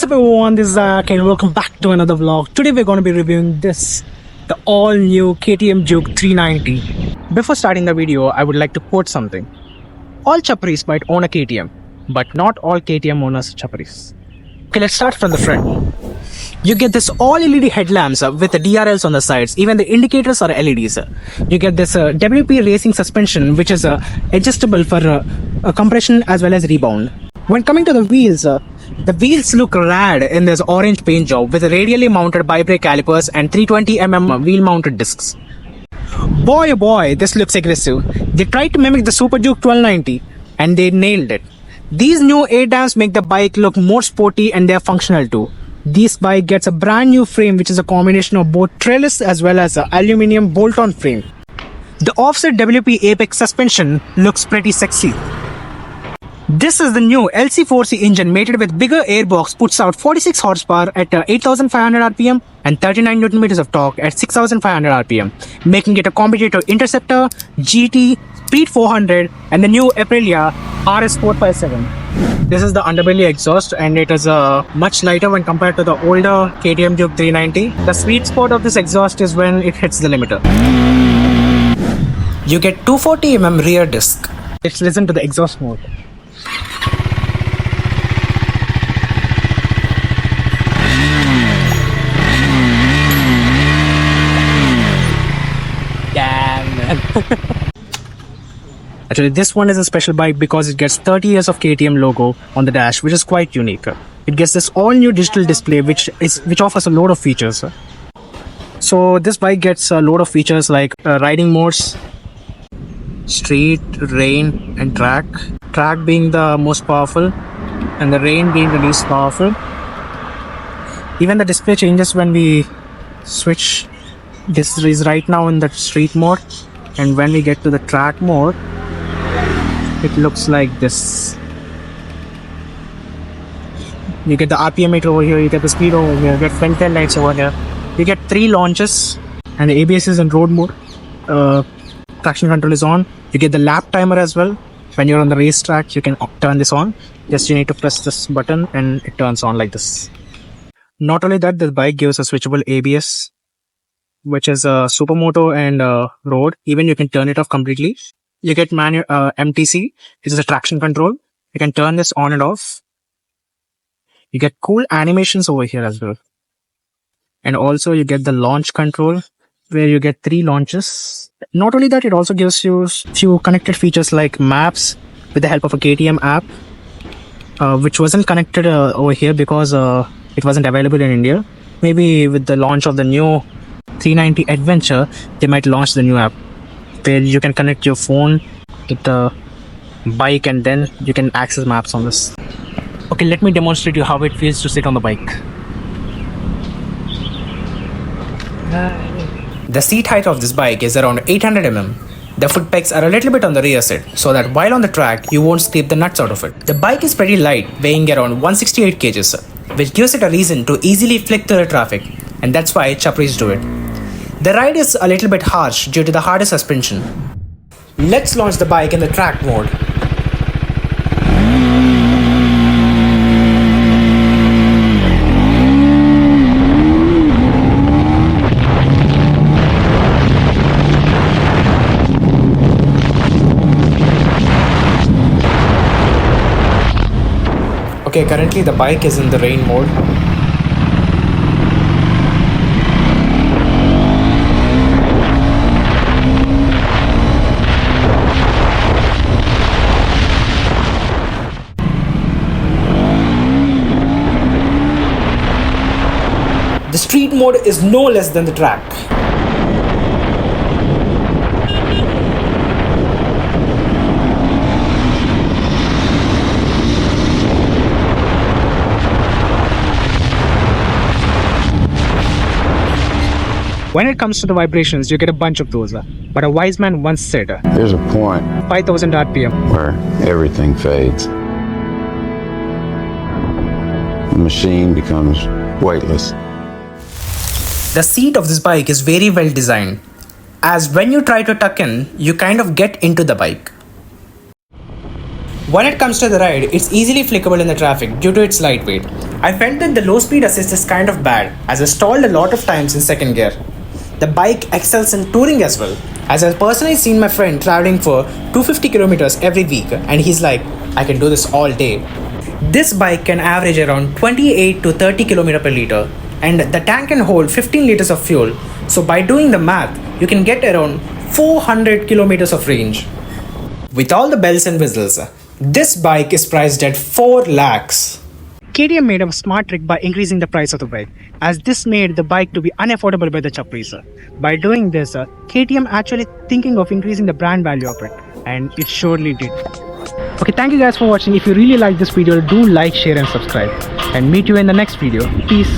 What's up everyone, this is Zach and welcome back to another vlog. Today we're going to be reviewing the all new KTM Juke 390. Before starting the video, I would like to quote something. All Chapris might own a KTM, but not all KTM owners are Chapris. Okay, let's start from the front. You get this all LED headlamps with the DRLs on the sides. Even the indicators are LEDs. You get this WP racing suspension, which is adjustable for compression as well as rebound. When coming to the wheels look rad in this orange paint job with radially mounted bi-brake calipers and 320mm wheel mounted discs. Boy oh boy, this looks aggressive. They tried to mimic the Super Juke 1290 and they nailed it. These new ADAMs make the bike look more sporty and they are functional too. This bike gets a brand new frame which is a combination of both trellis as well as an aluminium bolt-on frame. The offset WP Apex suspension looks pretty sexy. This is the new LC4C engine mated with bigger airbox, puts out 46 horsepower at 8,500 rpm and 39 Nm of torque at 6,500 rpm, making it a competitor to Interceptor, GT, Speed 400 and the new Aprilia RS457. This is the underbelly exhaust and it is much lighter when compared to the older KTM Juke 390. The sweet spot of this exhaust is when it hits the limiter. You get 240mm rear disc. Let's listen to the exhaust mode. Actually, this one is a special bike because it gets 30 years of KTM logo on the dash, which is quite unique. It gets this all new digital display which offers a load of features. So this bike gets a load of features like riding modes, street, rain and track. Track being the most powerful and the rain being the least powerful. Even the display changes when we switch. This is right now in the street mode, and when we get to the track mode it looks like this. You get the RPM meter over here, you get the speed over here, you get front tail lights over here. You get 3 launches and the ABS is in road mode. Traction control is on. You get the lap timer as well. When you're on the racetrack you can turn this on. Just you need to press this button and it turns on like this. Not only that, the bike gives a switchable ABS, which is Supermoto and road. Even you can turn it off completely. You get manual MTC, which is a traction control. You can turn this on and off. You get cool animations over here as well. And also you get the launch control where you get 3 launches. Not only that, it also gives you few connected features like maps with the help of a KTM app, which wasn't connected over here because it wasn't available in India. Maybe with the launch of the new 390 Adventure, they might launch the new app where you can connect your phone with the bike and then you can access maps on this. Okay, let me demonstrate you how it feels to sit on the bike. The seat height of this bike is around 800mm. The foot pegs are a little bit on the rear side so that while on the track you won't scrape the nuts out of it. The bike is pretty light, weighing around 168 kgs, which gives it a reason to easily flick through the traffic, and that's why Chapris do it. The ride is a little bit harsh due to the harder suspension. Let's launch the bike in the track mode. Okay, currently the bike is in the rain mode. The street mode is no less than the track. When it comes to the vibrations, you get a bunch of those. But a wise man once said, there's a point 5,000 RPM where everything fades. The machine becomes weightless. The seat of this bike is very well designed, as when you try to tuck in, you kind of get into the bike. When it comes to the ride, it's easily flickable in the traffic due to its lightweight. I felt that the low speed assist is kind of bad as I stalled a lot of times in second gear. The bike excels in touring as well, as I've personally seen my friend traveling for 250 kilometers every week and he's like, I can do this all day. This bike can average around 28 to 30 km per liter and the tank can hold 15 liters of fuel. So by doing the math, you can get around 400 kilometers of range. With all the bells and whistles, this bike is priced at 4 lakhs. KTM made a smart trick by increasing the price of the bike, as this made the bike to be unaffordable by the chapris. By doing this, KTM actually thinking of increasing the brand value of it, and it surely did. Okay, thank you guys for watching. If you really like this video, do like, share and subscribe. And meet you in the next video. Peace.